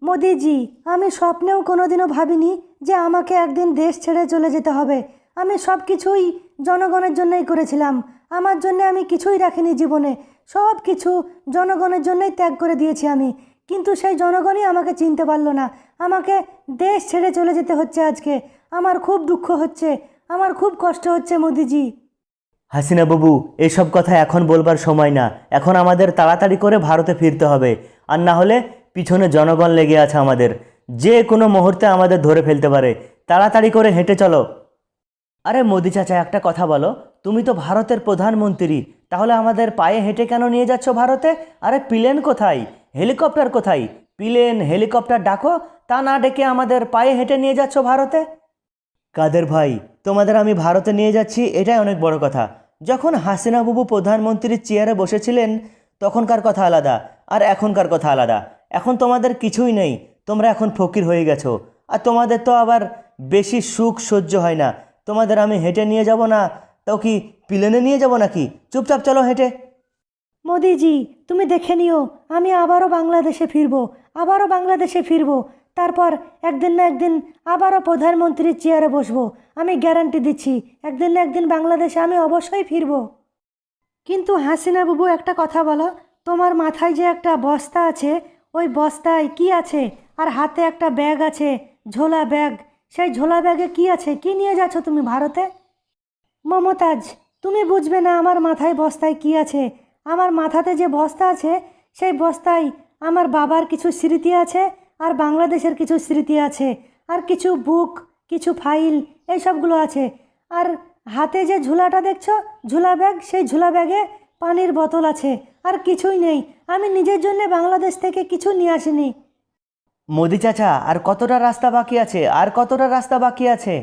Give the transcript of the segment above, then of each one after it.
মোদিজি, আমি স্বপ্নেও কোনোদিনও ভাবিনি যে আমাকে একদিন দেশ ছেড়ে চলে যেতে হবে। আমি সব কিছুই জনগণের জন্যই করেছিলাম। আমার জন্যে আমি কিছুই রাখিনি জীবনে। সব কিছু জনগণের জন্যই ত্যাগ করে দিয়েছি আমি। কিন্তু সেই জনগণই আমাকে চিনতে পারলো না। আমাকে দেশ ছেড়ে চলে যেতে হচ্ছে আজকে। আমার খুব দুঃখ হচ্ছে, আমার খুব কষ্ট হচ্ছে মোদিজি। হাসিনা বাবু, এসব কথা এখন বলবার সময় না। এখন আমাদের তাড়াতাড়ি করে ভারতে ফিরতে হবে, আর না হলে পিছনে জনগণ লেগে আছে আমাদের। যে কোনো মুহূর্তে আমাদের ধরে ফেলতে পারে। তাড়াতাড়ি করে হেঁটে চলো। আরে মোদি চাচা, একটা কথা বলো, তুমি তো ভারতের প্রধানমন্ত্রী, তাহলে আমাদের পায়ে হেঁটে কেন নিয়ে যাচ্ছ ভারতে? আরে প্লেন কোথায়, হেলিকপ্টার কোথায়? প্লেন হেলিকপ্টার ডাকো, তা না ডেকে আমাদের পায়ে হেঁটে নিয়ে যাচ্ছ ভারতে। কাদের ভাই, তোমাদের আমি ভারতে নিয়ে যাচ্ছি এটাই অনেক বড় কথা। যখন হাসিনা বাবু প্রধানমন্ত্রীর চেয়ারে বসেছিলেন তখনকার কথা আলাদা, আর এখনকার কথা আলাদা। এখন তোমাদের কিছুই নেই, তোমরা এখন ফকির হয়ে গেছো। আর তোমাদের তো আবার বেশি সুখ সহ্য হয় না। তোমাদের আমি হেঁটে নিয়ে যাব না, তাও কি প্লেনে নিয়ে যাব নাকি? চুপচাপ চলো হেঁটে। মোদিজি, তুমি দেখে নিও, আমি আবারও বাংলাদেশে ফিরবো, আবারও বাংলাদেশে ফিরবো। তারপর একদিন না একদিন আবারও প্রধানমন্ত্রীর চেয়ারে বসবো। আমি গ্যারান্টি দিচ্ছি, একদিন না একদিন বাংলাদেশে আমি অবশ্যই ফিরবো। কিন্তু হাসিনা বাবু, একটা কথা বলো, তোমার মাথায় যে একটা বস্তা আছে, ওই বস্তায় কি আছে? আর হাতে একটা ব্যাগ আছে, ঝোলা ব্যাগ। সেই ঝোলা ব্যাগে কি আছে? কি নিয়ে যাচ্ছ তুমি ভারতে? মমতাজ, তুমি বুঝবে না আমার মাথায় বস্তায় কি আছে। আমার মাথাতে যে বস্তা আছে, সেই বস্তায় আমার বাবার কিছু স্মৃতি আছে, আর বাংলাদেশের কিছু স্মৃতি আছে, আর কিছু বুক, কিছু ফাইল, এই সবগুলো আছে। আর হাতে যে ঝুলাটা দেখছো, ঝুলা ব্যাগ, সেই ঝুলা ব্যাগে পানির বোতল আছে। আর কিছুই নেই। আমি নিজের জন্য বাংলাদেশ থেকে কিছু নিয়ে আসিনি। মোদি চাচা, আর কতটা রাস্তা বাকি আছে? আর কতটা রাস্তা বাকি আছে?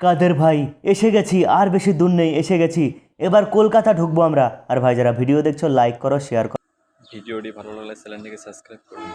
কাদের ভাই, এসে গেছি, আর বেশি দূর নেই, এসে গেছি। এবার কলকাতা ঢুকবো আমরা। আর ভাই, যারা ভিডিও দেখছো লাইক করো, শেয়ার করো। ভিডিওটি ভালো লাগলে চ্যানেলটিকে সাবস্ক্রাইব করুন।